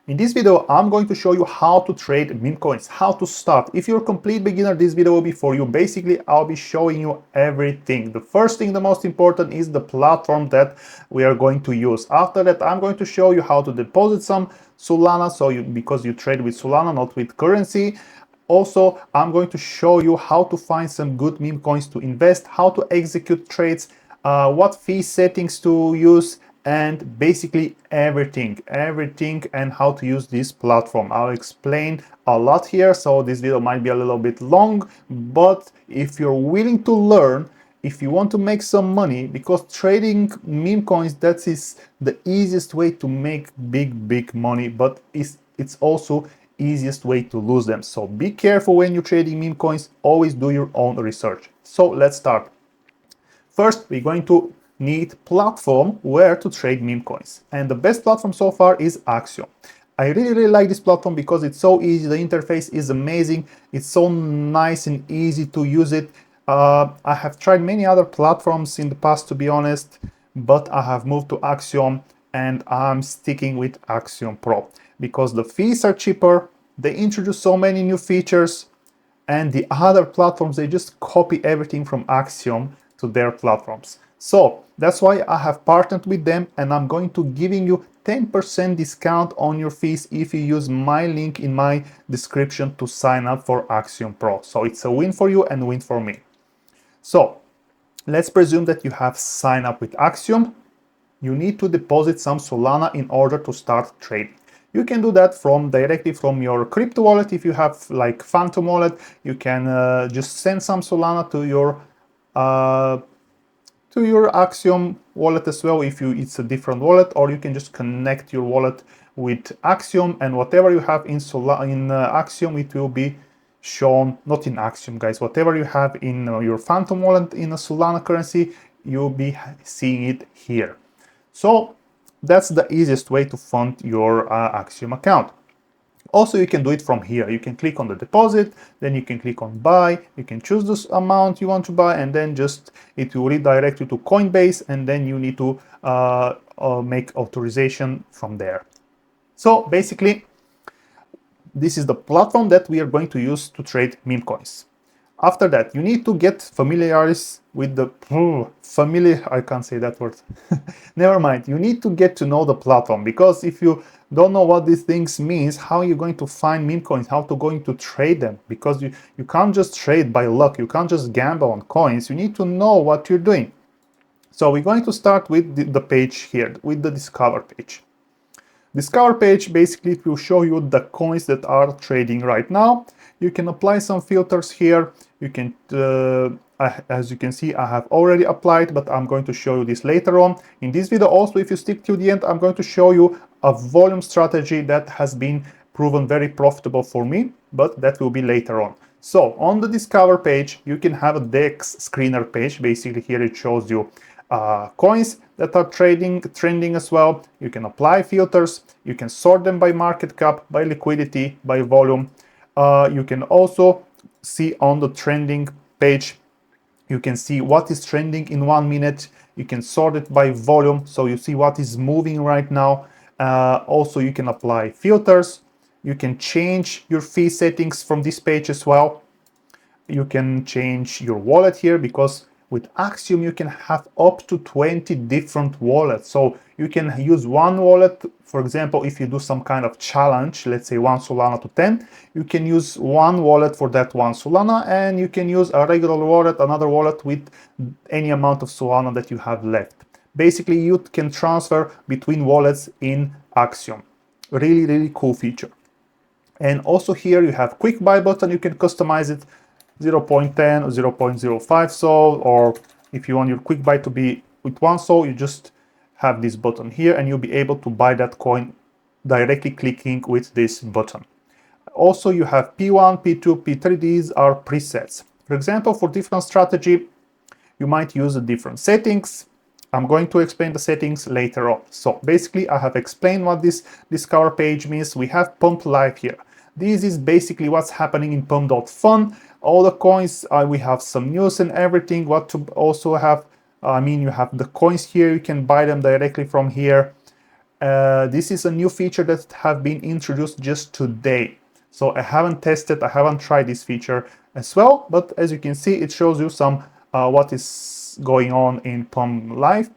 In this video, I'm going to show you how to trade meme coins, how to start. If you're a complete beginner, this video will be for you. Basically, I'll be showing you everything. The first thing, the most important, is the platform that we are going to use. After that, I'm going to show you how to deposit some Solana, because you trade with Solana, not with currency. Also, I'm going to show you how to find some good meme coins to invest, how to execute trades, what fee settings to use, and basically everything, and how to use this platform. I'll explain a lot here, so this video might be a little bit long, but if you're willing to learn, if you want to make some money, because trading meme coins, that is the easiest way to make big money, but it's also easiest way to lose them. So be careful when you're trading meme coins, always do your own research. So let's start. First, we're going to need platform where to trade meme coins, and the best platform so far is Axiom. I really like this platform because it's so easy, the interface is amazing, it's so nice and easy to use it. I have tried many other platforms in the past, to be honest, but I have moved to Axiom and I'm sticking with Axium Pro because the fees are cheaper, they introduce so many new features, and the other platforms, they just copy everything from Axiom to their platforms. So that's why I have partnered with them, and I'm going to giving you 10% discount on your fees if you use my link in my description to sign up for Axiom Pro. So it's a win for you and a win for me. So let's presume that you have signed up with Axiom. You need to deposit some Solana in order to start trading. You can do that directly from your crypto wallet. If you have like Phantom wallet, you can just send some Solana to your Axiom wallet as well if it's a different wallet, or you can just connect your wallet with Axiom, and whatever you have in Axiom, it will be shown, not in Axiom guys, whatever you have in your Phantom wallet in a Solana currency, you'll be seeing it here. So that's the easiest way to fund your Axiom account. Also, you can do it from here. You can click on the deposit, then you can click on buy, you can choose this amount you want to buy, and then just it will redirect you to Coinbase, and then you need to make authorization from there. So basically, this is the platform that we are going to use to trade meme coins. After that, you need to get familiarized with the I can't say that word. Never mind. You need to get to know the platform, because if you don't know what these things means, how are you going to find meme coins, how to going to trade them? Because you can't just trade by luck, you can't just gamble on coins, you need to know what you're doing. So we're going to start with the page here, with the Discover page. Discover page basically will show you the coins that are trading right now. You can apply some filters here. You can, as you can see, I have already applied, but I'm going to show you this later on. In this video also, if you stick to the end, I'm going to show you a volume strategy that has been proven very profitable for me, but that will be later on. So on the Discover page, you can have a DEX screener page. Basically here it shows you coins that are trending as well. You can apply filters, you can sort them by market cap, by liquidity, by volume. You can also see on the trending page, you can see what is trending in 1 minute. You can sort it by volume, so you see what is moving right now. Also, you can apply filters. You can change your fee settings from this page as well. You can change your wallet here, because with Axiom you can have up to 20 different wallets. So you can use one wallet, for example, if you do some kind of challenge, let's say 1 Solana to 10, you can use one wallet for that 1 Solana, and you can use a regular wallet, another wallet with any amount of Solana that you have left. Basically, you can transfer between wallets in Axiom. Really cool feature. And also here you have quick buy button, you can customize it 0.10 or 0.05 SOL, or if you want your quick buy to be with 1 SOL, you just have this button here and you'll be able to buy that coin directly clicking with this button. Also, you have P1, P2, P3, these are presets. For example, for different strategy, you might use the different settings. I'm going to explain the settings later on. So basically, I have explained what this Discover page means. We have Pump Live here. This is basically what's happening in pump.fun. All the coins, we have some news and everything. What to also have, you have the coins here. You can buy them directly from here. This is a new feature that have been introduced just today. So I haven't tested, I haven't tried this feature as well, but as you can see, it shows you some what is going on in Pump Live.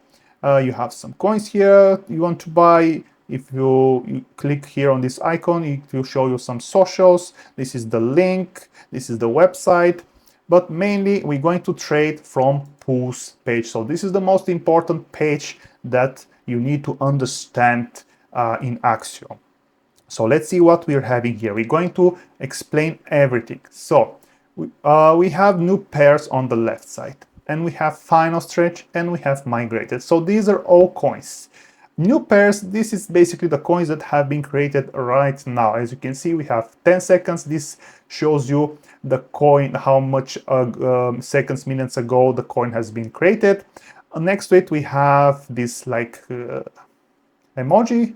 You have some coins here you want to buy. If you click here on this icon, it will show you some socials. This is the link, this is the website, but mainly we're going to trade from pools page. So this is the most important page that you need to understand in Axiom. So let's see what we're having here. We're going to explain everything. So we have new pairs on the left side, and we have final stretch, and we have migrated. So these are all coins. New pairs, this is basically the coins that have been created right now. As you can see, we have 10 seconds. This shows you the coin, how much seconds, minutes ago the coin has been created. Next to it, we have this like emoji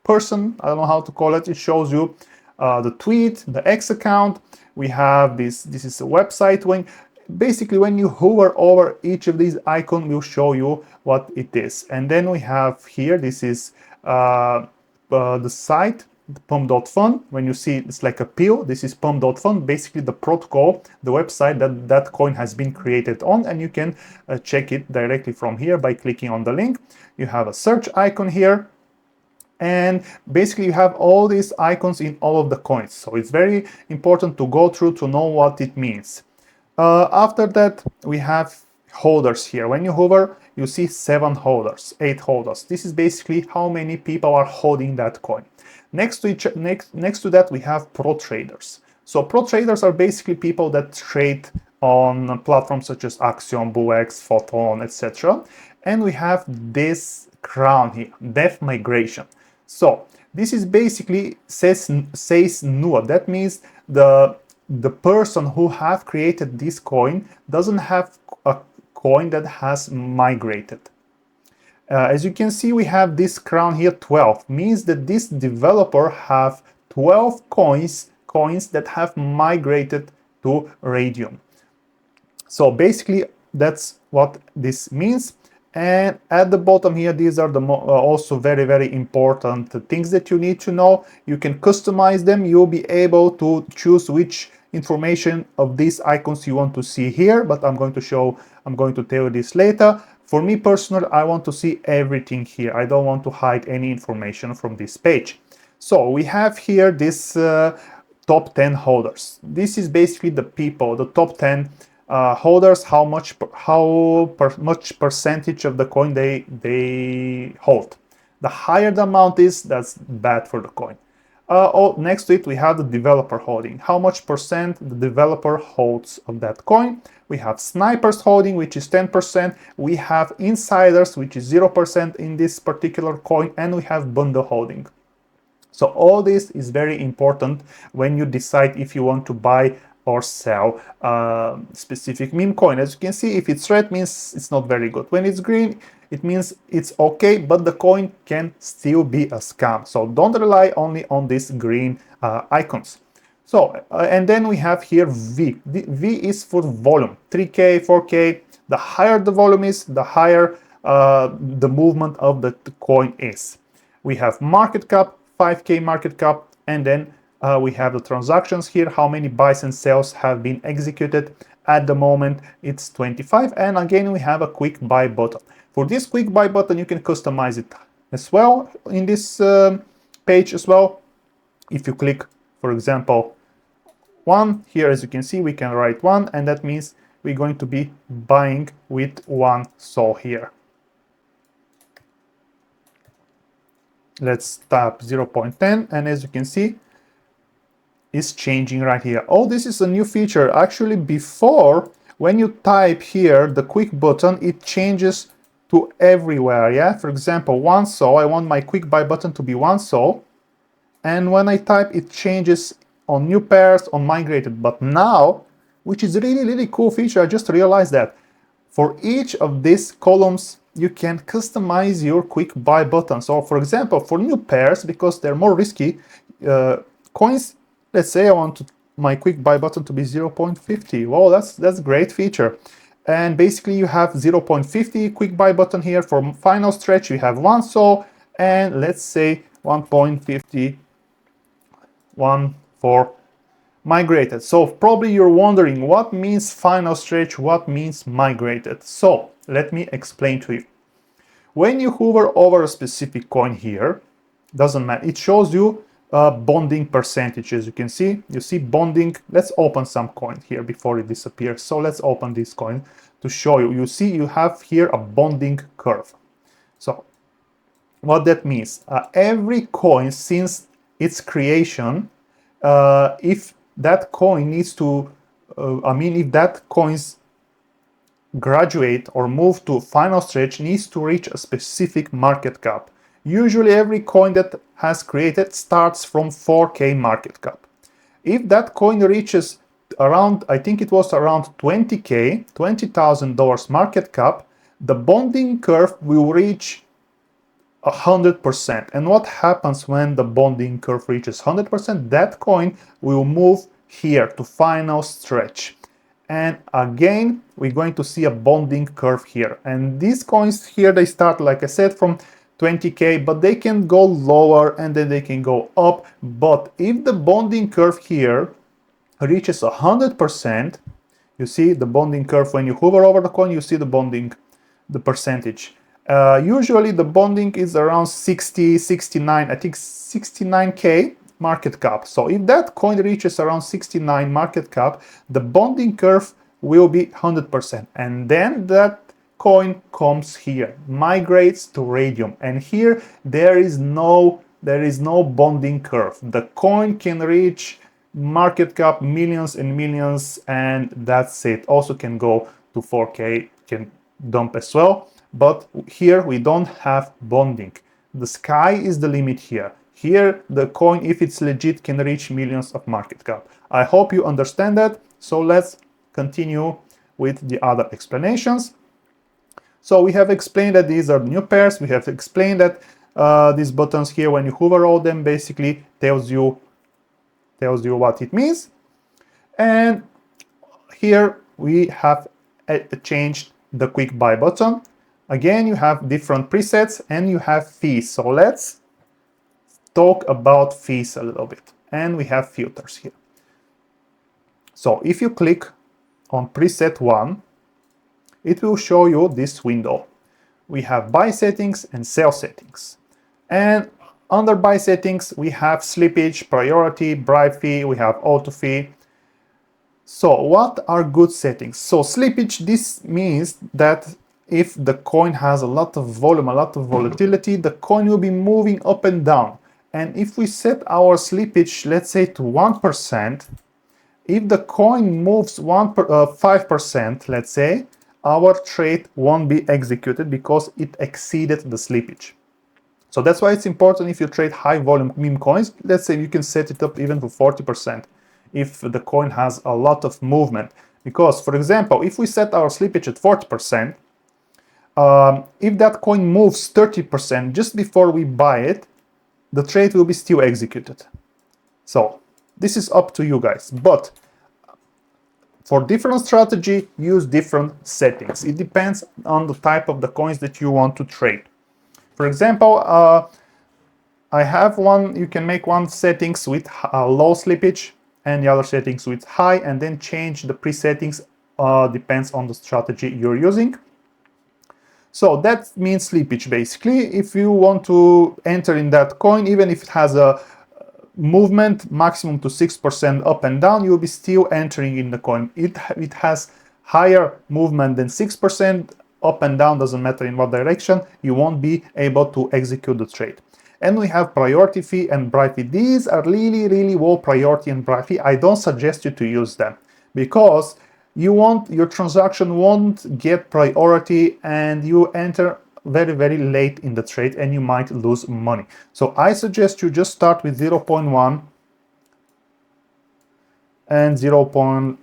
person, I don't know how to call it. It shows you the tweet, the X account. We have this is a website. Basically, when you hover over each of these icons, will show you what it is. And then we have here, this is the site, pump.fun. When you see it's like a pill, this is pump.fun, basically the protocol, the website that coin has been created on, and you can check it directly from here by clicking on the link. You have a search icon here, and basically you have all these icons in all of the coins. So it's very important to go through to know what it means. After that, we have holders here. When you hover, you see 7 holders, 8 holders. This is basically how many people are holding that coin. Next to that, we have pro traders. So pro traders are basically people that trade on platforms such as Axiom, Buex, Photon, etc. And we have this crown here, def migration. So this is basically says null. That means the person who have created this coin doesn't have a coin that has migrated. As you can see, we have this crown here, 12, means that this developer have 12 coins that have migrated to Radium. So basically that's what this means. And at the bottom here, these are the also very, very important things that you need to know. You can customize them. You'll be able to choose which information of these icons you want to see here, but I'm going to tell you this later. For me personally, I want to see everything here. I don't want to hide any information from this page. So we have here this top 10 holders. This is basically the people, the top 10 holders, how much percentage of the coin they hold. The higher the amount is, that's bad for the coin. Next to it, we have the developer holding. How much percent the developer holds of that coin. We have snipers holding, which is 10%. We have insiders, which is 0% in this particular coin. And we have bundle holding. So all this is very important when you decide if you want to buy or sell specific meme coin. As you can see, if it's red, means it's not very good. When it's green, it means it's okay, but the coin can still be a scam. So don't rely only on these green icons. So, and then we have here V. V is for volume, 3K, 4K. The higher the volume is, the higher the movement of the coin is. We have market cap, 5K market cap, and then we have the transactions here, how many buys and sells have been executed. At the moment, it's 25. And again, we have a quick buy button. For this quick buy button, you can customize it as well in this page as well. If you click, for example, 1, here as you can see, we can write 1, and that means we're going to be buying with 1 sol here. Let's tap 0.10, and as you can see, is changing right here. Oh, this is a new feature. Actually, before, when you type here the quick button, it changes to everywhere. Yeah, for example, 1 sol. I want my quick buy button to be 1 sol, and when I type, it changes on new pairs, on migrated. But now, which is really cool feature, I just realized that for each of these columns you can customize your quick buy button. So for example, for new pairs, because they're more risky coins, let's say I want my quick buy button to be 0.50. Wow, that's a great feature. And basically you have 0.50 quick buy button here. For final stretch, you have 1 sol, and let's say 1.51 for migrated. So probably you're wondering what means final stretch, what means migrated. So let me explain to you. When you hover over a specific coin here, doesn't matter, it shows you bonding percentage. As you can see, you see bonding. Let's open some coin here before it disappears. So let's open this coin to show you. You see you have here a bonding curve. So what that means, every coin since its creation, if that coin needs to, if that coin's graduate or move to final stretch needs to reach a specific market cap. Usually every coin that has created starts from 4K market cap. If that coin reaches around, I think it was around 20K, $20,000 market cap, the bonding curve will reach 100%. And what happens when the bonding curve reaches 100%? That coin will move here to final stretch. And again, we're going to see a bonding curve here. And these coins here, they start, like I said, from 20K, but they can go lower and then they can go up. But if the bonding curve here reaches 100%, you see the bonding curve, when you hover over the coin, you see the bonding, the percentage. Usually the bonding is around 60, 69, I think 69K market cap. So if that coin reaches around 69 market cap, the bonding curve will be 100%. And then that coin comes here, migrates to Radium. And here there is no bonding curve. The coin can reach market cap millions and millions, and that's it. Also can go to 4K, can dump as well. But here we don't have bonding. The sky is the limit here. Here the coin, if it's legit, can reach millions of market cap. I hope you understand that. So let's continue with the other explanations. So we have explained that these are new pairs. We have explained that these buttons here, when you hover over them, basically tells you what it means. And here we have changed the quick buy button. Again, you have different presets and you have fees. So let's talk about fees a little bit. And we have filters here. So if you click on preset 1, it will show you this window. We have buy settings and sell settings. And under buy settings, we have slippage, priority, bribe fee, we have auto fee. So what are good settings? So slippage, this means that if the coin has a lot of volume, a lot of volatility, the coin will be moving up and down. And if we set our slippage, let's say to 1%, if the coin moves 5%, let's say, our trade won't be executed because it exceeded the slippage. So that's why it's important if you trade high volume meme coins, let's say you can set it up even to 40% if the coin has a lot of movement. Because, for example, if we set our slippage at 40%, if that coin moves 30% just before we buy it, the trade will be still executed. So this is up to you guys. But for different strategy, use different settings. It depends on the type of the coins that you want to trade. For example, I have one, you can make one settings with low slippage and the other settings with high, and then change the presettings, depends on the strategy you're using. So that means slippage basically. If you want to enter in that coin, even if it has a movement maximum to 6% up and down, you'll be still entering in the coin. It has higher movement than 6% up and down, doesn't matter in what direction, you won't be able to execute the trade. And we have priority fee and bribe fee. These are really low priority and bribe fee. I don't suggest you to use them because your transaction won't get priority and you enter very late in the trade and you might lose money. So I suggest you just start with 0.1 and 0.1.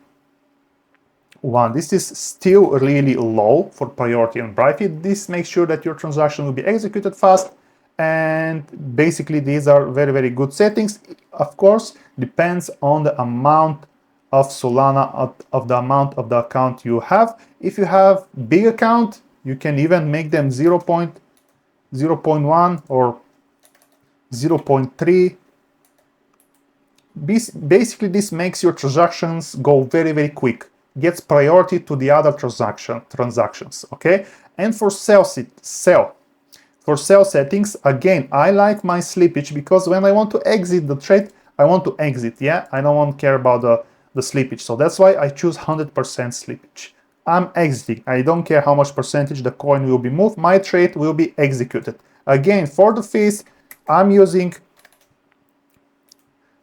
This is still really low for priority and bribe fee. This makes sure that your transaction will be executed fast, and basically these are very good settings. Of course, depends on the amount of Solana, of the amount of the account you have. If you have big account, you can even make them 0.1 or 0.3. Basically, this makes your transactions go very quick, gets priority to the other transactions, okay? And for sell settings, again, I like my slippage, because when I want to exit the trade, I want to exit, yeah? I don't want to care about the slippage, so that's why I choose 100% slippage. I'm exiting. I don't care how much percentage the coin will be moved, my trade will be executed. Again, for the fees, I'm using,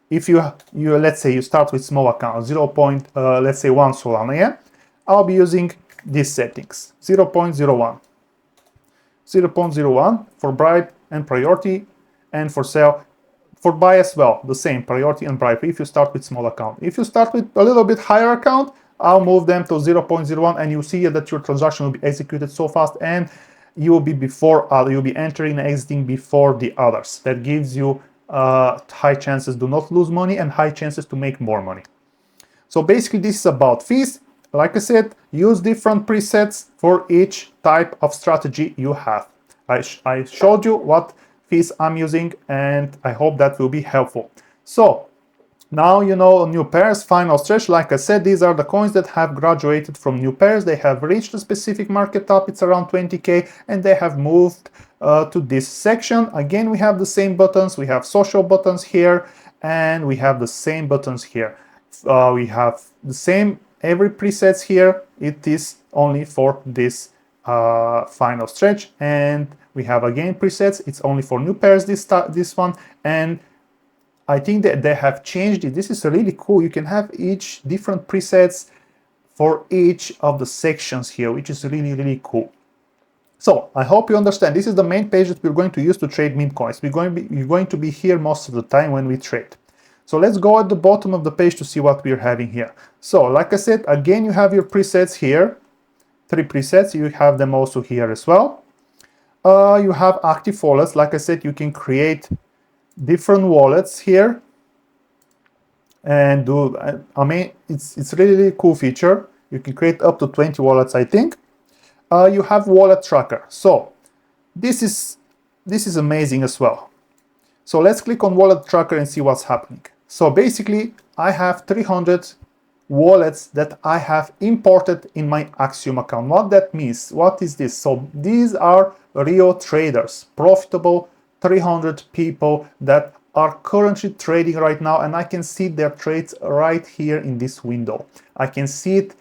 if you let's say you start with small account, let's say 1 Solana, yeah? I'll be using these settings, 0.01. 0.01 for bribe and priority, and for sell, for buy as well, the same, priority and bribe, if you start with small account. If you start with a little bit higher account, I'll move them to 0.01, and you see that your transaction will be executed so fast, and you will be you'll be entering and exiting before the others. That gives you high chances to not lose money and high chances to make more money. So basically, this is about fees. Like I said, use different presets for each type of strategy you have. I showed you what fees I'm using, and I hope that will be helpful. So now you know new pairs, final stretch. Like I said, these are the coins that have graduated from new pairs. They have reached a specific market top, it's around 20k, and they have moved to this section. Again, we have the same buttons. We have social buttons here, and we have the same buttons here. We have the same every presets here. It is only for this final stretch, and we have again presets. It's only for new pairs, this one, and I think that they have changed it. This is really cool. You can have each different presets for each of the sections here, which is really cool. So I hope you understand. This is the main page that we're going to use to trade meme coins. You're going to be here most of the time when we trade. So let's go at the bottom of the page to see what we're having here. So like I said, again, you have your presets here, 3 presets. You have them also here as well. You have active wallets. Like I said, you can create different wallets here and do, I mean, it's really cool feature. You can create up to 20 wallets, I think. You have wallet tracker. So this is amazing as well. So let's click on wallet tracker and see what's happening. So basically, I have 300 wallets that I have imported in my Axiom account. What that means, what is this? So these are real traders, profitable 300 people that are currently trading right now, and I can see their trades right here in this window. I can see it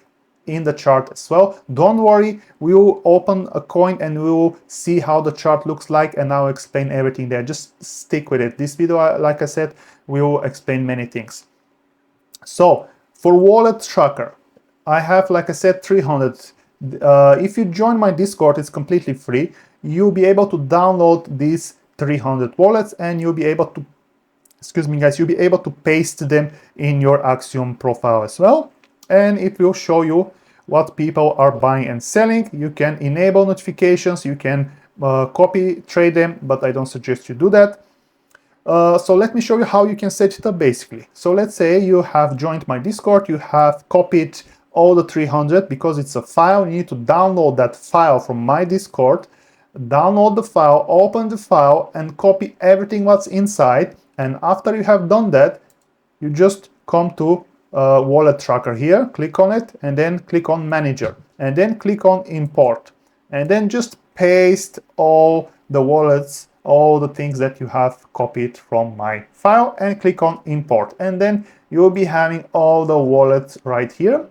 in the chart as well. Don't worry, we will open a coin and we will see how the chart looks like, and I'll explain everything there. Just stick with it. This video, like I said, we will explain many things. So for wallet tracker, I have, like I said, 300. If you join my Discord, it's completely free. You'll be able to download these 300 wallets, and you'll be able to, excuse me guys, you'll be able to paste them in your Axiom profile as well, and it will show you what people are buying and selling. You can enable notifications, you can copy trade them, but I don't suggest you do that. So let me show you how you can set it up basically. So let's say you have joined my Discord, you have copied all the 300 because it's a file. You need to download that file from my Discord, download the file, open the file, and copy everything what's inside. And after you have done that, you just come to wallet tracker here, click on it, and then click on manager, and then click on import, and then just paste all the wallets, all the things that you have copied from my file, and click on import, and then you'll be having all the wallets right here.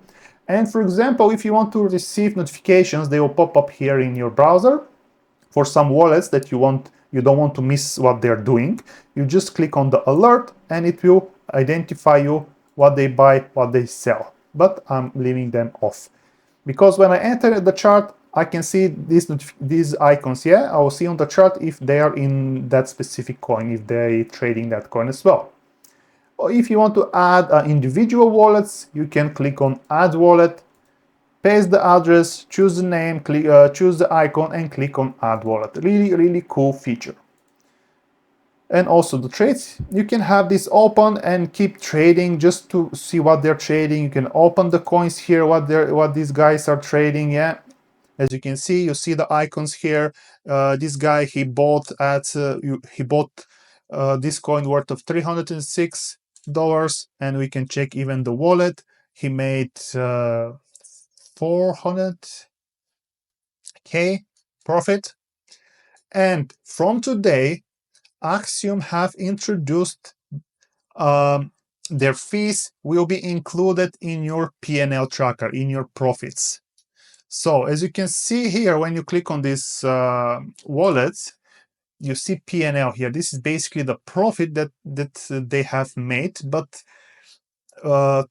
And for example, if you want to receive notifications, they will pop up here in your browser. For some wallets that you don't want to miss what they're doing, you just click on the alert and it will identify you what they buy, what they sell. But I'm leaving them off because when I enter the chart, I can see these icons here. I will see on the chart if they are in that specific coin, if they're trading that coin as well. Or if you want to add individual wallets, you can click on add wallet, paste the address, choose the name, choose the icon, and click on add wallet. Really cool feature. And also the trades, you can have this open and keep trading just to see what they're trading. You can open the coins here, what these guys are trading. Yeah, as you can see, you see the icons here. This guy, he bought this coin worth of $306, and we can check even the wallet. He made 400K profit. And from today, Axiom have introduced their fees will be included in your P&L tracker, in your profits. So as you can see here, when you click on this wallets, you see P&L here. This is basically the profit that they have made, but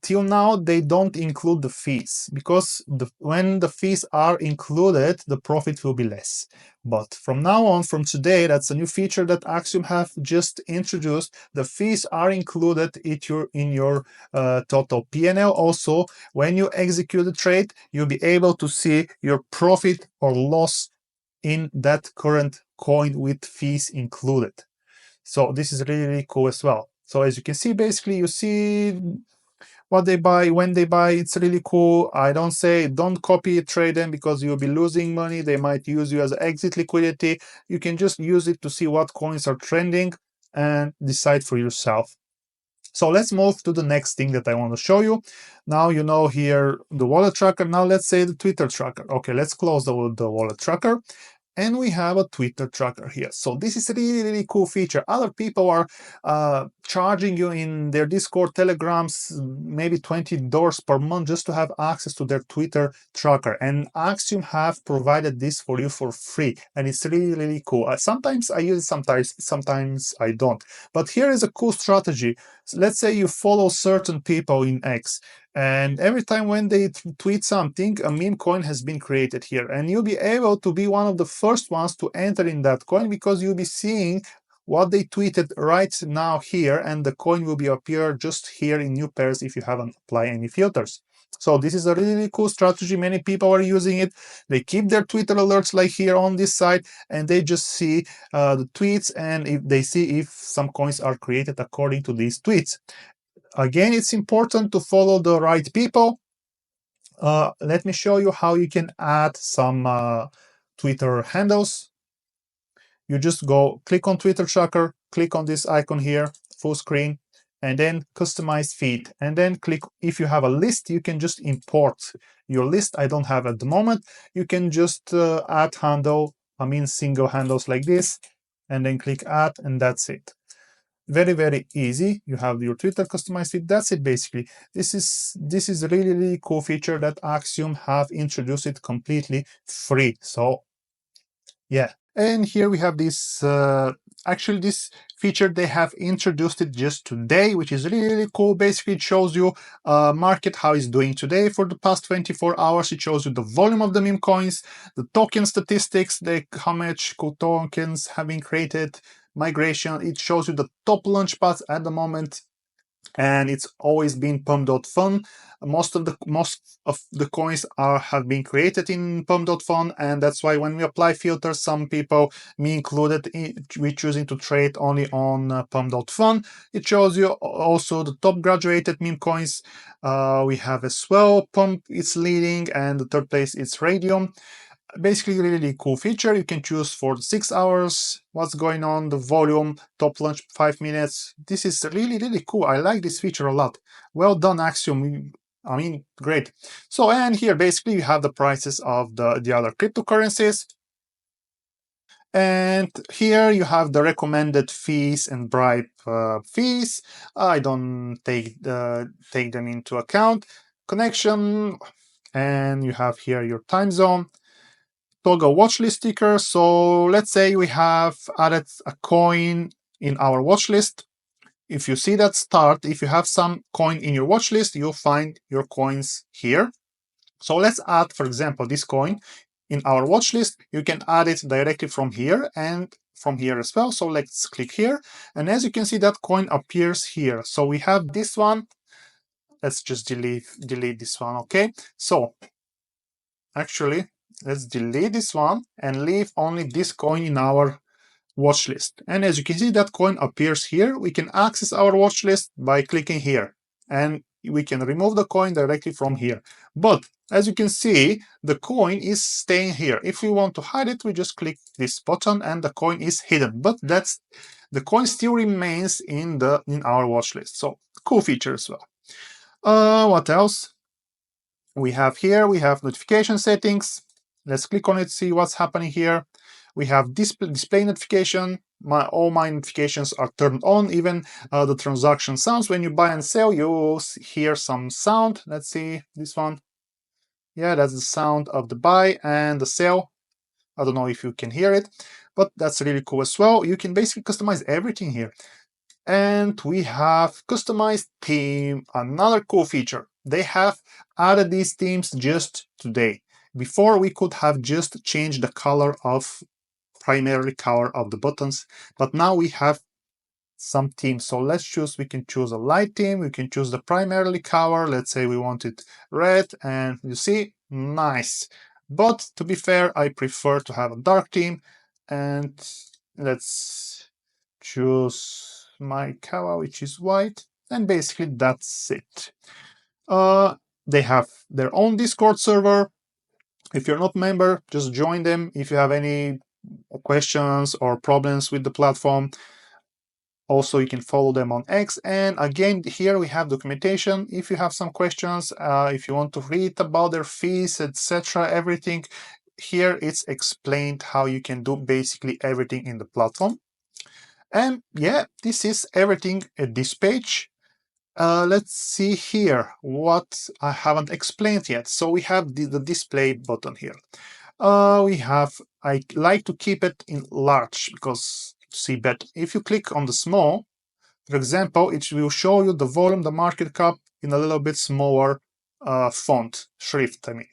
till now they don't include the fees, because when the fees are included, the profit will be less. But from now on, from today, that's a new feature that Axiom have just introduced. The fees are included in your total P&L. Also, when you execute the trade, you'll be able to see your profit or loss in that current coin with fees included. So this is really, really cool as well. So as you can see, basically you see what they buy, when they buy. It's really cool. I don't say don't copy it, trade them, because you'll be losing money. They might use you as exit liquidity. You can just use it to see what coins are trending and decide for yourself. So let's move to the next thing that I want to show you. Now you know here the wallet tracker. Now let's say the Twitter tracker. Okay, let's close the wallet tracker. And we have a Twitter tracker here. So this is a really, really cool feature. Other people are charging you in their Discord, Telegrams, maybe $20 per month just to have access to their Twitter tracker. And Axiom have provided this for you for free. And it's really, really cool. Sometimes I use it, sometimes I don't. But here is a cool strategy. So let's say you follow certain people in X, and every time when they tweet something, a meme coin has been created here, and you'll be able to be one of the first ones to enter in that coin, because you'll be seeing what they tweeted right now here, and the coin will be appear just here in new pairs if you haven't applied any filters. So this is a really, really cool strategy. Many people are using it. They keep their Twitter alerts like here on this side, and they just see the tweets, and if they see if some coins are created according to these tweets. Again, it's important to follow the right people. Let me show you how you can add some Twitter handles. You just go click on Twitter tracker, click on this icon here, full screen, and then customize feed. And then click, if you have a list, you can just import your list. I don't have at the moment. You can just add handle, single handles like this, and then click add, and that's it. Very, very easy. You have your Twitter customized feed. That's it basically. This is a really, really cool feature that Axiom have introduced it completely free. So yeah. And here we have this actually this feature they have introduced it just today, which is really, really cool. Basically it shows you market, how it's doing today for the past 24 hours. It shows you the volume of the meme coins, the token statistics, how much cool tokens have been created, migration. It shows you the top launch pads at the moment, and it's always been pump.fun. Most of the coins have been created in pump.fun, and that's why when we apply filters, some people, me included, we choosing to trade only on pump.fun. It shows you also the top graduated meme coins. We have as well pump is leading, and the third place is Radium. Basically, really cool feature. You can choose for the 6 hours what's going on, the volume, top launch 5 minutes. This is really, really cool. I like this feature a lot. Well done, Axiom. Great. So, and here basically you have the prices of the other cryptocurrencies. And here you have the recommended fees and bribe fees. I don't take them into account. Connection, and you have here your time zone. Toggle watchlist sticker. So let's say we have added a coin in our watchlist. If you see that start, if you have some coin in your watchlist, you'll find your coins here. So let's add, for example, this coin in our watchlist. You can add it directly from here and from here as well. So let's click here. And as you can see, that coin appears here. So we have this one. Let's just delete this one. Okay. So actually, let's delete this one and leave only this coin in our watch list. And as you can see, that coin appears here. We can access our watch list by clicking here, and we can remove the coin directly from here. But as you can see, the coin is staying here. If we want to hide it, we just click this button and the coin is hidden. But that's the coin still remains in our watch list. So cool feature as well. What else we have here? We have notification settings. Let's click on it, see what's happening here. We have display notification. All my notifications are turned on, even the transaction sounds. When you buy and sell, you hear some sound. Let's see this one. Yeah, that's the sound of the buy and the sell. I don't know if you can hear it, but that's really cool as well. You can basically customize everything here. And we have customized theme, another cool feature. They have added these themes just today. Before, we could have just changed the color of primarily color of the buttons, but now we have some themes. So let's choose, we can choose a light theme, we can choose the primarily color. Let's say we want it red, and you see, nice. But to be fair, I prefer to have a dark theme, and let's choose my color, which is white, and basically that's it. They have their own Discord server. If you're not a member, just join them. If you have any questions or problems with the platform, also you can follow them on X. And again, here we have documentation. If you have some questions, if you want to read about their fees, etc., everything here, it's explained how you can do basically everything in the platform. And yeah, this is everything at this page. Let's see here what I haven't explained yet. So we have the display button here. I like to keep it in large because to see better. If you click on the small, for example, it will show you the volume, the market cap in a little bit smaller font, shrift, I mean.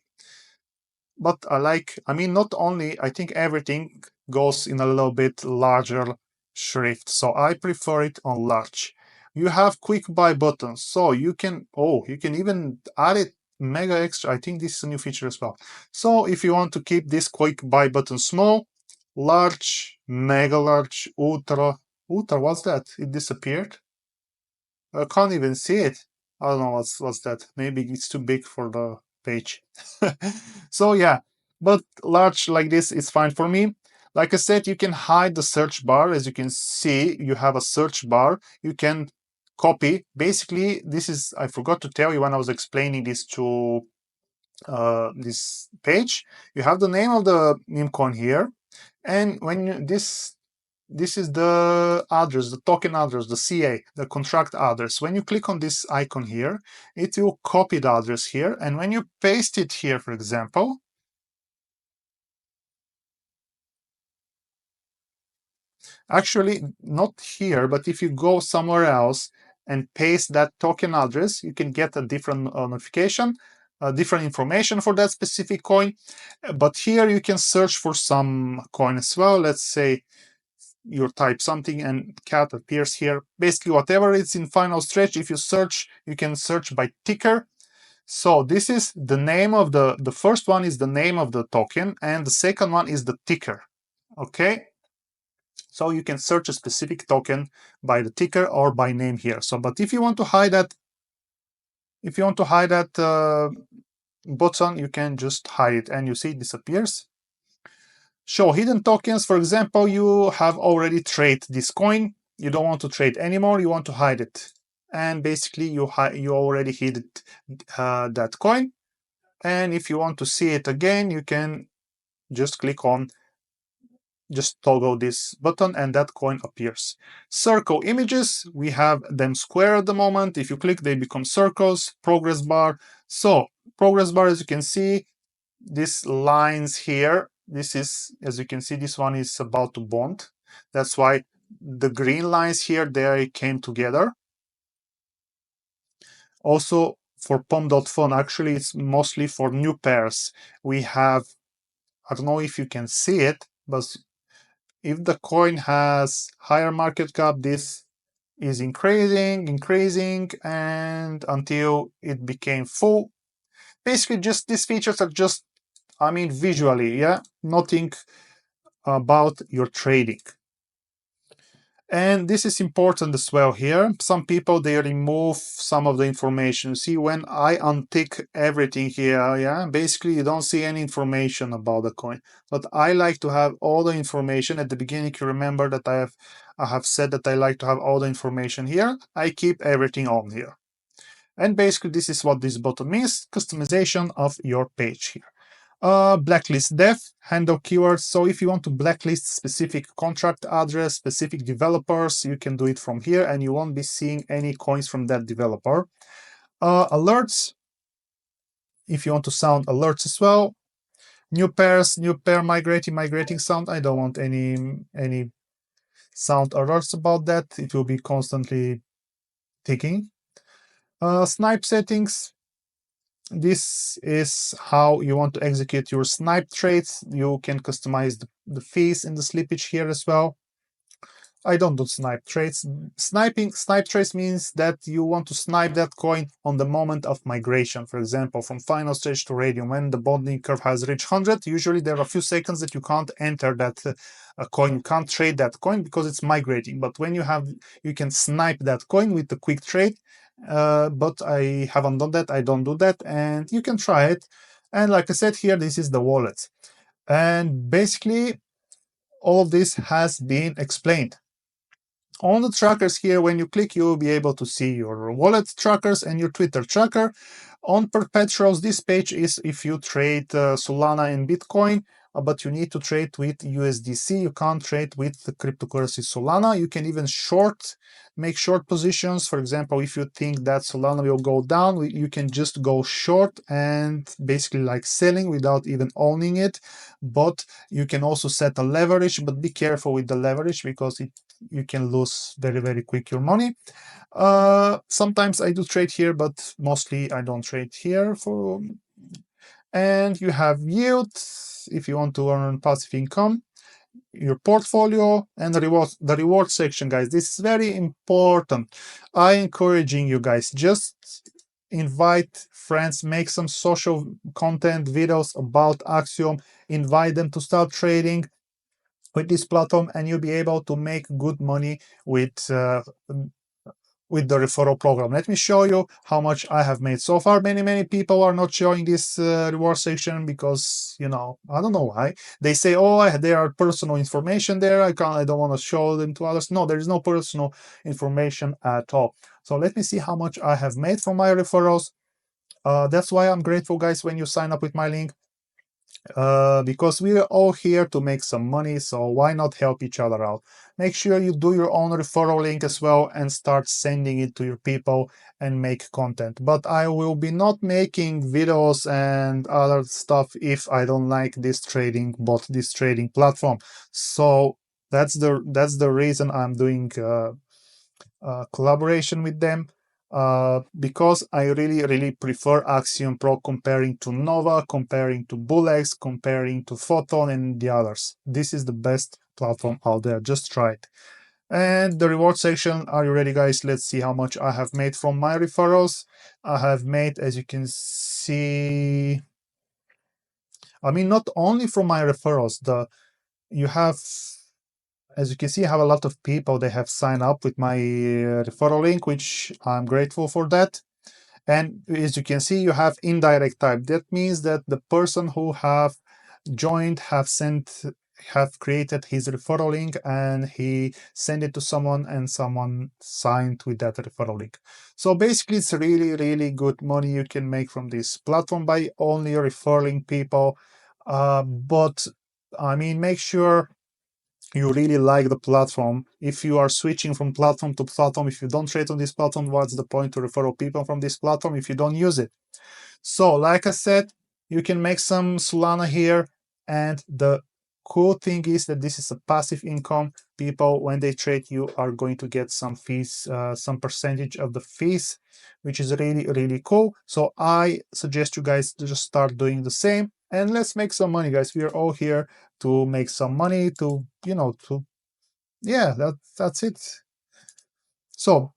But not only, I think everything goes in a little bit larger shrift, so I prefer it on large. You have quick buy buttons, so you can even add it mega extra. I think this is a new feature as well. So if you want to keep this quick buy button small, large, mega large, ultra, what's that? It disappeared. I can't even see it. I don't know what's that. Maybe it's too big for the page. So yeah, but large like this is fine for me. Like I said, you can hide the search bar. As you can see, you have a search bar. You can copy. Basically, I forgot to tell you when I was explaining this to this page. You have the name of the meme coin here, and when this is the address, the token address, the CA, the contract address. When you click on this icon here, it will copy the address here. And when you paste it here, for example, actually not here, but if you go somewhere else and paste that token address, you can get a different notification, different information for that specific coin. But here you can search for some coin as well. Let's say you type something and cat appears here. Basically, whatever is in final stretch, if you search, you can search by ticker. So this is the name of the first one is the name of the token, and the second one is the ticker. Okay. So you can search a specific token by the ticker or by name here. So, but if you want to hide that, button, you can just hide it, and you see it disappears. Show hidden tokens. For example, you have already traded this coin. You don't want to trade anymore. You want to hide it, and basically you already hid that coin. And if you want to see it again, you can just just toggle this button, and that coin appears. Circle images, we have them square at the moment. If you click, they become circles. Progress bar. So progress bar, as you can see, these lines here, this is, as you can see, this one is about to bond. That's why the green lines here, they came together. Also for pom.fun, actually it's mostly for new pairs. We have, I don't know if you can see it, but if the coin has higher market cap, this is increasing, and until it became full. Basically, just these features are just, visually, yeah, nothing about your trading. And this is important as well here. Some people, they remove some of the information. See, when I untick everything here, yeah, basically you don't see any information about the coin. But I like to have all the information. At the beginning, you remember that I have I have said that I like to have all the information here. I keep everything on here. And basically this is what this button means, customization of your page here. Blacklist def, handle keywords. So if you want to blacklist specific contract address, specific developers, you can do it from here and you won't be seeing any coins from that developer. Alerts, if you want to sound alerts as well. New pairs, new pair migrating sound. I don't want any sound alerts about that. It will be constantly ticking. Snipe settings. This is how you want to execute your snipe trades. You can customize the fees and the slippage here as well. I don't do snipe trades. Snipe trades means that you want to snipe that coin on the moment of migration. For example, from final stage to radium, when the bonding curve has reached 100, usually there are a few seconds that you can't enter that coin. You can't trade that coin because it's migrating. But when you can snipe that coin with a quick trade. But I haven't done that. I don't do that, and you can try it. And like I said here, this is the wallet. And basically, all of this has been explained. On the trackers here, when you click, you will be able to see your wallet trackers and your Twitter tracker. On perpetuals, this page is if you trade Solana and Bitcoin, but you need to trade with USDC. You can't trade with the cryptocurrency Solana. You can even make short positions. For example, if you think that Solana will go down, you can just go short and basically like selling without even owning it. But you can also set a leverage, but be careful with the leverage because you can lose very, very quick your money. Sometimes I do trade here, but mostly I don't trade here. And you have yield if you want to earn passive income, your portfolio, and the reward section, guys. This is very important. I encouraging you guys, just invite friends, make some social content videos about Axiom, invite them to start trading with this platform, and you'll be able to make good money with the referral program. Let me show you how much I have made so far. Many people are not showing this reward section because, I don't know why. They say, oh, there are personal information there. I don't want to show them to others. No, there is no personal information at all. So let me see how much I have made from my referrals. That's why I'm grateful, guys, when you sign up with my link. Because we are all here to make some money, so why not help each other out? Make sure you do your own referral link as well and start sending it to your people and make content. But I will be not making videos and other stuff if I don't like this trading bot, this trading platform. So that's the reason I'm doing collaboration with them. Because I really prefer Axium Pro comparing to Nova, comparing to Bullex, comparing to Photon and the others. This is the best platform out there. Just try it. And the reward section, are you ready, guys? Let's see how much I have made from my referrals. I have made, as you can see, not only from my referrals, as you can see, I have a lot of people, they have signed up with my referral link, which I'm grateful for that. And as you can see, you have indirect type. That means that the person who have joined have created his referral link and he sent it to someone and someone signed with that referral link. So basically, it's really good money you can make from this platform by only referring people. But make sure you really like the platform. If you are switching from platform to platform, if you don't trade on this platform, what's the point to refer people from this platform if you don't use it? So like I said, you can make some Solana here, and the cool thing is that this is a passive income. People, when they trade, you are going to get some fees, some percentage of the fees, which is really cool. So I suggest you guys to just start doing the same, and let's make some money, guys. We are all here to make some money, that's it. So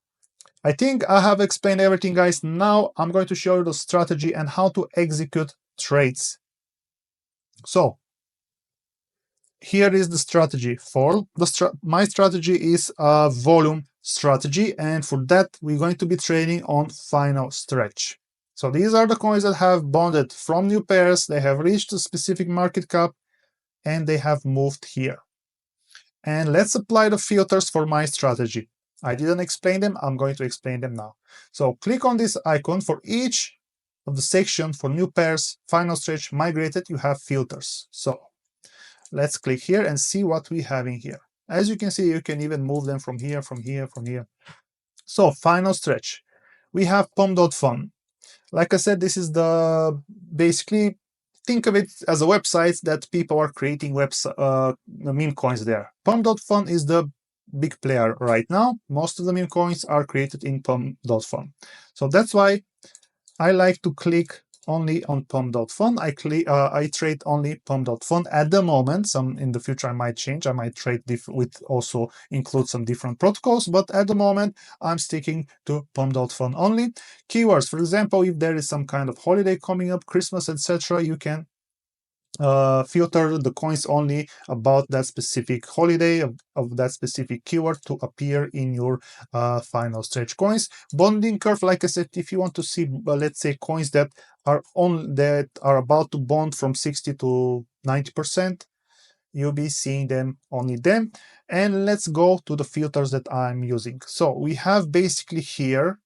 I think I have explained everything, guys. Now I'm going to show you the strategy and how to execute trades. So here is the strategy. My strategy is a volume strategy, and for that we're going to be trading on final stretch. So these are the coins that have bonded from new pairs. They have reached a specific market cap and they have moved here. And let's apply the filters for my strategy. I didn't explain them, I'm going to explain them now. So click on this icon. For each of the section, for new pairs, final stretch, migrated, you have filters. So let's click here and see what we have in here. As you can see, you can even move them from here, from here, from here. So final stretch. We have pom.fun. Like I said, this is the basically think of it as a website that people are creating meme coins there. Pom.fun is the big player right now. Most of the meme coins are created in pom.fun. So that's why I like to click only on pom.fun. I trade only pom.fun at the moment. Some in the future I might change. I might trade with also include some different protocols, but at the moment I'm sticking to pom.fun only. Keywords, for example, if there is some kind of holiday coming up, Christmas, etc., you can filter the coins only about that specific holiday of that specific keyword to appear in your final stretch coins. Bonding curve, like I said, if you want to see, let's say, coins that are about to bond from 60 to 90%, you'll be seeing them only them. And let's go to the filters that I'm using. So we have basically here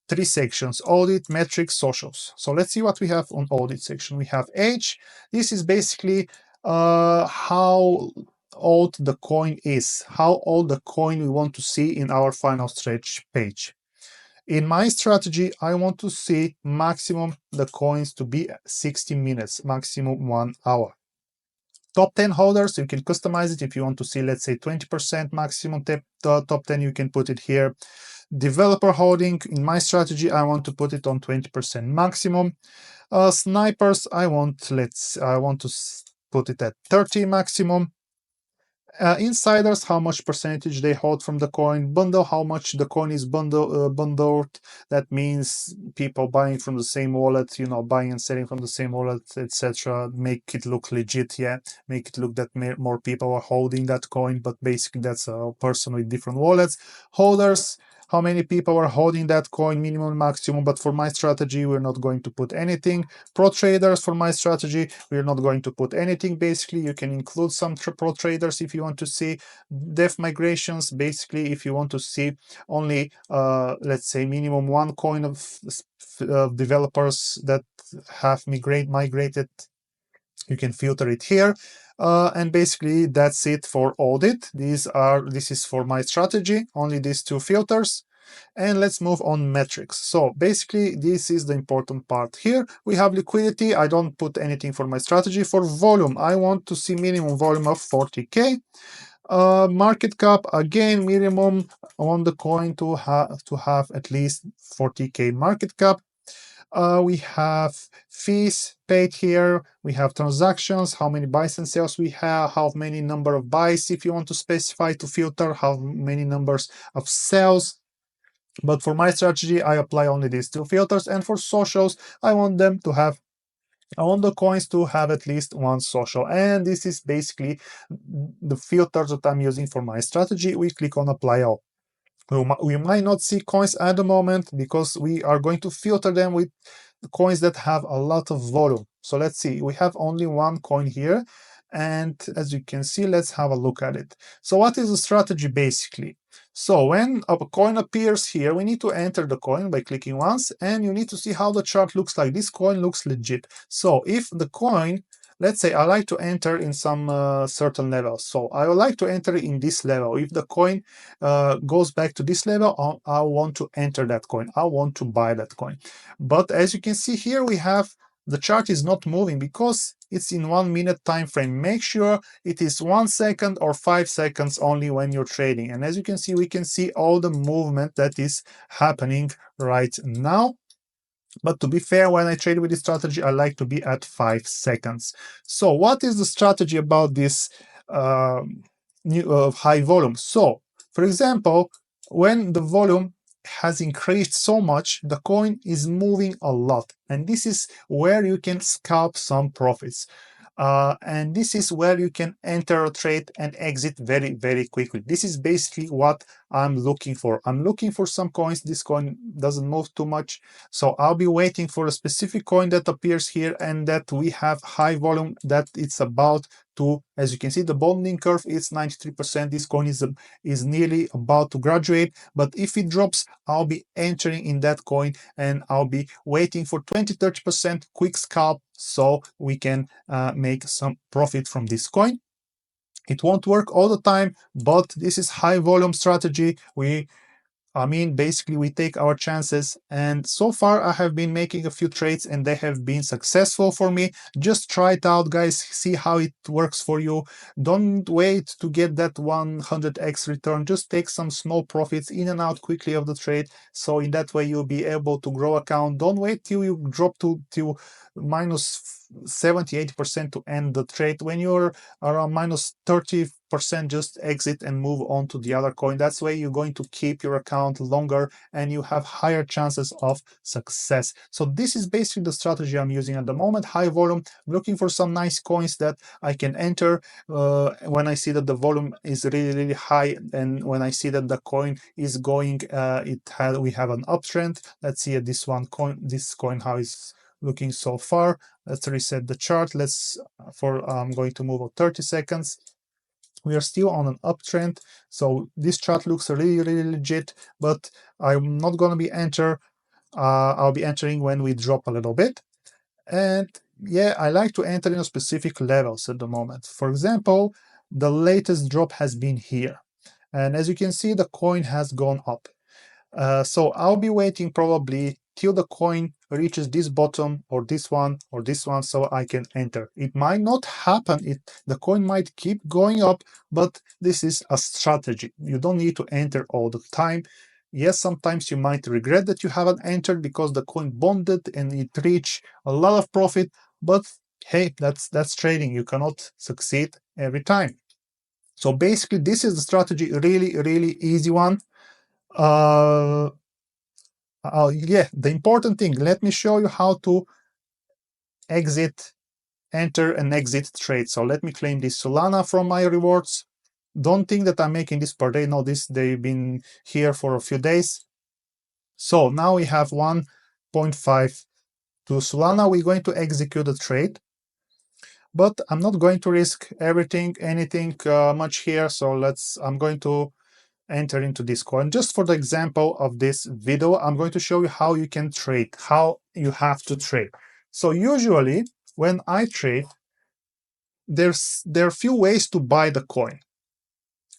3 sections: audit, metrics, socials. So let's see what we have on audit section. We have age. This is basically how old the coin is, how old the coin we want to see in our final stretch page. In my strategy, I want to see maximum the coins to be 60 minutes, maximum 1 hour. Top 10 holders, you can customize it. If you want to see, let's say, 20% maximum top 10, you can put it here. Developer holding, in my strategy, I want to put it on 20% maximum. Snipers, I want to put it at 30 maximum. Insiders, how much percentage they hold from the coin. Bundle, how much the coin is bundled. That means people buying from the same wallet, buying and selling from the same wallet, etc. Make it look legit, yeah. Make it look that more people are holding that coin, but basically that's a person with different wallets. Holders, how many people are holding that coin, minimum, maximum, but for my strategy, we're not going to put anything. Pro traders, for my strategy, we're not going to put anything. Basically, you can include some pro traders if you want to see. Def migrations, basically, if you want to see only, let's say, minimum 1 coin of developers that have migrated, you can filter it here. And basically that's it for audit. This is for my strategy, only these 2 filters. And let's move on metrics. So basically this is the important part here. We have liquidity. I don't put anything for my strategy. For volume, I want to see minimum volume of 40k. Market cap, again, minimum on the coin to have at least 40k market cap. We have fees paid here. We have transactions, how many buys and sales we have, how many number of buys if you want to specify to filter, how many numbers of sales. But for my strategy, I apply only these 2 filters. And for socials, I want the coins to have at least 1 social. And this is basically the filters that I'm using for my strategy. We click on apply all. We might not see coins at the moment because we are going to filter them with coins that have a lot of volume. So let's see, we have only 1 coin here. And as you can see, let's have a look at it. So what is the strategy basically? So when a coin appears here, we need to enter the coin by clicking once, and you need to see how the chart looks like. This coin looks legit. So if the coin, let's say I like to enter in some certain level. So I would like to enter in this level. If the coin goes back to this level, I want to enter that coin. I want to buy that coin. But as you can see here, we have the chart is not moving because it's in 1 minute time frame. Make sure it is 1 second or 5 seconds only when you're trading. And as you can see, we can see all the movement that is happening right now. But to be fair, when I trade with this strategy, I like to be at 5 seconds. So what is the strategy about this high volume? So, for example, when the volume has increased so much, the coin is moving a lot. And this is where you can scalp some profits. And this is where you can enter a trade and exit very, very quickly. This is basically what I'm looking for. I'm looking for some coins. This coin doesn't move too much, so I'll be waiting for a specific coin that appears here and that we have high volume, that it's about to, as you can see, the bonding curve is 93%. This coin is nearly about to graduate, but if it drops, I'll be entering in that coin and I'll be waiting for 20-30% quick scalp so we can make some profit from this coin. It won't work all the time, but this is high volume strategy. Basically, we take our chances, and so far I have been making a few trades and they have been successful for me. Just try it out, guys, see how it works for you. Don't wait to get that 100x return. Just take some small profits in and out quickly of the trade, so in that way you'll be able to grow account. Don't wait till you drop to minus 70-80% to end the trade. When you're around minus 30%, just exit and move on to the other coin. That's way you're going to keep your account longer and you have higher chances of success. So this is basically the strategy I'm using at the moment. High volume, looking for some nice coins that I can enter when I see that the volume is really high, and when I see that the coin is going, we have an uptrend. Let's see at this coin how it's looking so far. Let's reset the chart. I'm going to move on 30 seconds. We are still on an uptrend, so this chart looks really legit, but I'm not going to be I'll be entering when we drop a little bit. And yeah, I like to enter in specific levels at the moment. For example, the latest drop has been here, and as you can see, the coin has gone up. So I'll be waiting probably till the coin reaches this bottom or this one so I can enter. It might not happen, the coin might keep going up, but this is a strategy. You don't need to enter all the time. Yes, sometimes you might regret that you haven't entered because the coin bonded and it reached a lot of profit, but hey, that's trading. You cannot succeed every time. So basically, this is the strategy, really easy one. Yeah, the important thing, let me show you how to enter and exit trade. So let me claim this Solana from my rewards. Don't think that I'm making this per day. No, they've been here for a few days. So now we have 1.5 to Solana. We're going to execute the trade, but I'm not going to risk anything much here. So I'm going to enter into this coin. Just for the example of this video, I'm going to show you how you can trade, how you have to trade. So usually when I trade, there are a few ways to buy the coin.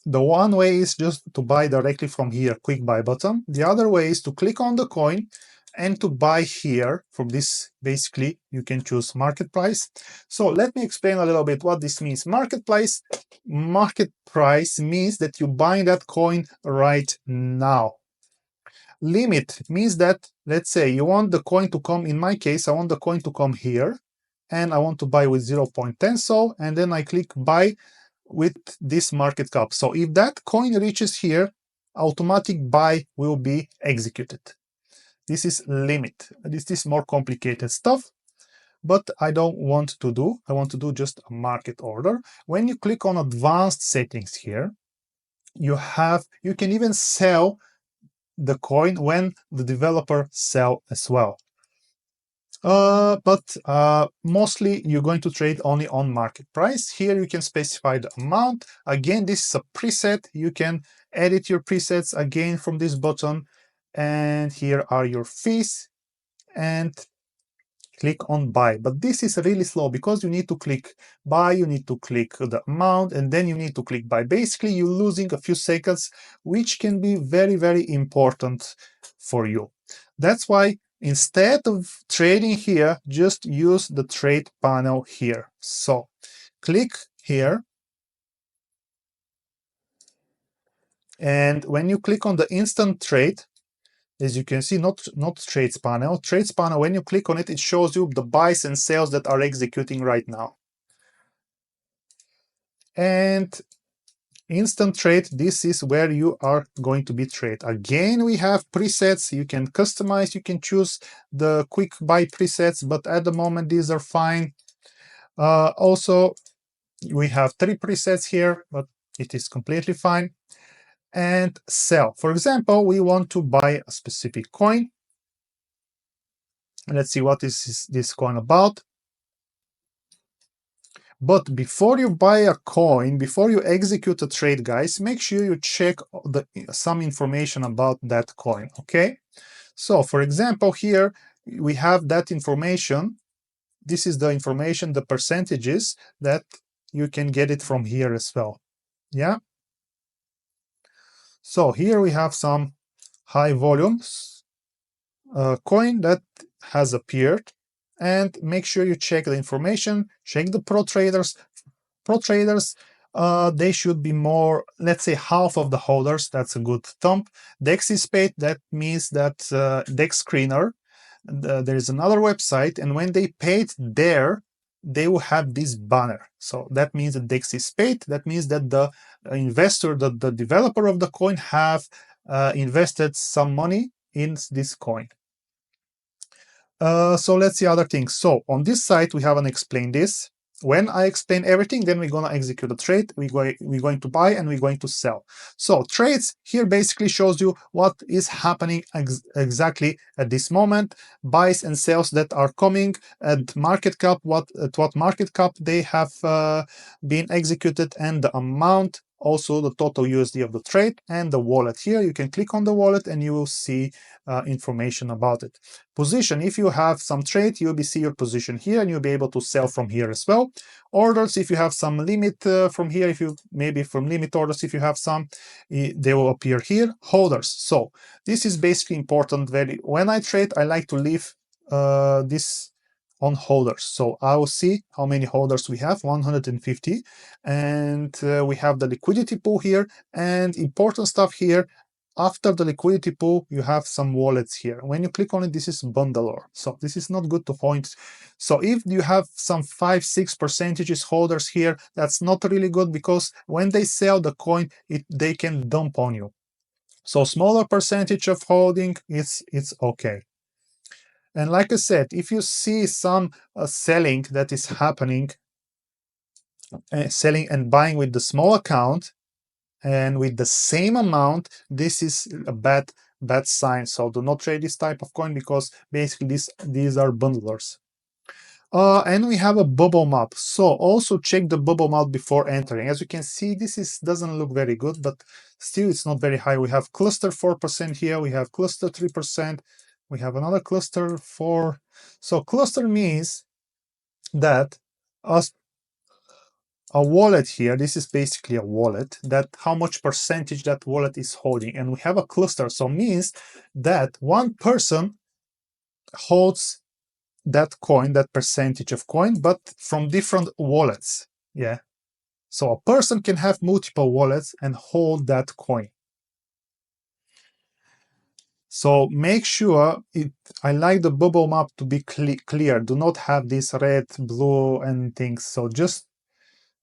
The one way is just to buy directly from here, quick buy button. The other way is to click on the coin and to buy here from this. Basically, you can choose market price. So let me explain a little bit what this means. Market price means that you buy that coin right now. Limit means that, let's say you want the coin to come, in my case, I want the coin to come here, and I want to buy with 0.10 SOL, and then I click buy with this market cap. So if that coin reaches here, automatic buy will be executed. This is limit. This is more complicated stuff, but I don't want to do. I want to do just a market order. When you click on advanced settings here, you can even sell the coin when the developer sell as well. But mostly you're going to trade only on market price. Here you can specify the amount. Again, this is a preset. You can edit your presets again from this button. And here are your fees. And click on buy. But this is really slow because you need to click buy, you need to click the amount, and then you need to click buy. Basically, you're losing a few seconds, which can be very important for you. That's why instead of trading here, just use the trade panel here. So click here. And when you click on the instant trade, as you can see, not trades panel. Trades panel, when you click on it, it shows you the buys and sales that are executing right now. And instant trade, this is where you are going to be trade. Again, we have presets. You can customize, you can choose the quick buy presets, but at the moment, these are fine. Also, we have 3 presets here, but it is completely fine. And sell. For example, we want to buy a specific coin. Let's see what is this coin about. But before you buy a coin, before you execute a trade, guys, make sure you check some information about that coin, okay? So, for example, here we have that information. This is the information, the percentages that you can get it from here as well, yeah? So here we have some high volumes coin that has appeared, and make sure you check the information, check the pro traders. Pro traders, they should be more, let's say, half of the holders. That's a good thumb. Dex is paid. That means that Dex Screener, there is another website, and when they paid there, they will have this banner. So that means that Dex is paid. That means that the investor, the developer of the coin, have invested some money in this coin. So let's see other things. So on this site, we haven't explained this. When I explain everything, then we're going to execute a trade. We're going to buy and we're going to sell. So trades here basically shows you what is happening exactly at this moment, buys and sales that are coming at market cap, at what market cap they have been executed, and the amount, also the total USD of the trade, and the wallet. Here you can click on the wallet and you will see information about it. Position, if you have some trade, you'll see your position here, and you'll be able to sell from here as well. Orders, if you have some limit from here, if you maybe from limit orders, if you have some, they will appear here. Holders, so this is basically important. When I trade, I like to leave this on holders, so I will see how many holders we have, 150, and we have the liquidity pool here, and important stuff here. After the liquidity pool, you have some wallets here. When you click on it, this is bundler. So this is not good to point. So if you have some 5-6% holders here, that's not really good, because when they sell the coin, they can dump on you. So smaller percentage of holding, it's okay. And like I said, if you see some selling that is happening, selling and buying with the small account, and with the same amount, this is a bad sign. So do not trade this type of coin, because basically these are bundlers. And we have a bubble map. So also check the bubble map before entering. As you can see, this doesn't look very good, but still it's not very high. We have cluster 4% here. We have cluster 3%. We have another cluster 4. So cluster means that a wallet here, this is basically a wallet, that how much percentage that wallet is holding. And we have a cluster, so means that one person holds that coin, that percentage of coin, but from different wallets. Yeah. So a person can have multiple wallets and hold that coin. So make sure I like the bubble map to be clear. Do not have this red, blue, and things. So just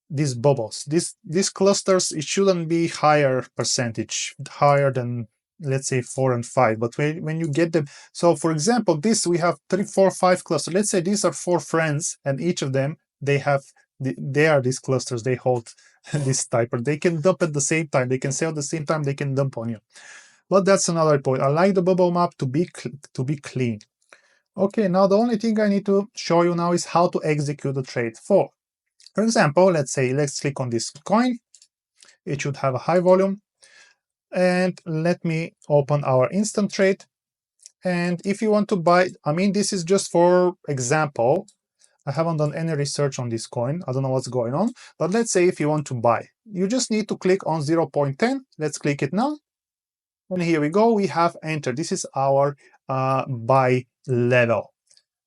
these bubbles, these clusters, it shouldn't be higher percentage, higher than, let's say, 4 and 5. But when you get them, so for example, this we have 3, 4, 5 clusters. Let's say these are 4 friends, and each of them, they are these clusters, they hold this type, or they can dump at the same time, they can sell at the same time, they can dump on you. But that's another point. I like the bubble map to be clean. Okay, now the only thing I need to show you now is how to execute the trade. For example, let's click on this coin. It should have a high volume. And let me open our instant trade. And if you want to buy, I mean, this is just for example. I haven't done any research on this coin. I don't know what's going on. But let's say if you want to buy, you just need to click on 0.10. Let's click it now. And here we go. We have entered. This is our buy level.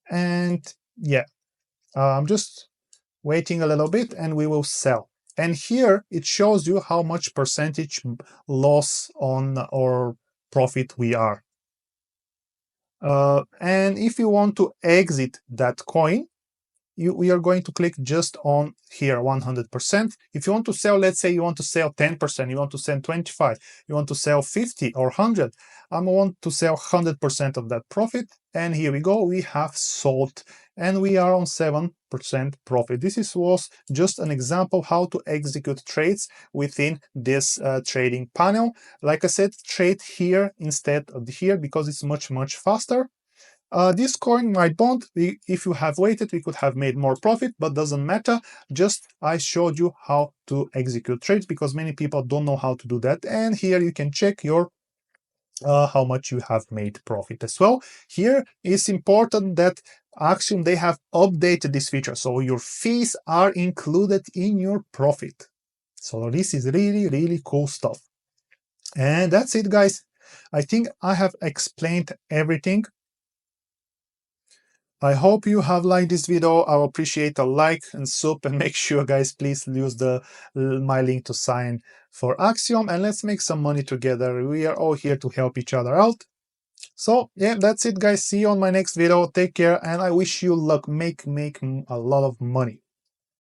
And yeah, I'm just waiting a little bit, and we will sell. And here it shows you how much percentage loss on or profit we are. And if you want to exit that coin, we are going to click just on here 100%. If you want to sell, let's say you want to sell 10%, you want to sell 25, you want to sell 50 or 100, I want to sell 100% of that profit. And here we go, we have sold, and we are on 7% profit. This was just an example how to execute trades within this trading panel. Like I said, trade here instead of here, because it's much faster. This coin might bond. If you have waited, we could have made more profit, but doesn't matter. Just I showed you how to execute trades because many people don't know how to do that. And here you can check your how much you have made profit as well. Here it's important that Axiom, they have updated this feature, so your fees are included in your profit. So this is really, really cool stuff. And that's it, guys. I think I have explained everything. I hope you have liked this video. I will appreciate a like and sub, and make sure, guys, please use my link to sign for Axiom, and let's make some money together. We are all here to help each other out. So yeah, that's it, guys. See you on my next video. Take care, and I wish you luck. Make a lot of money.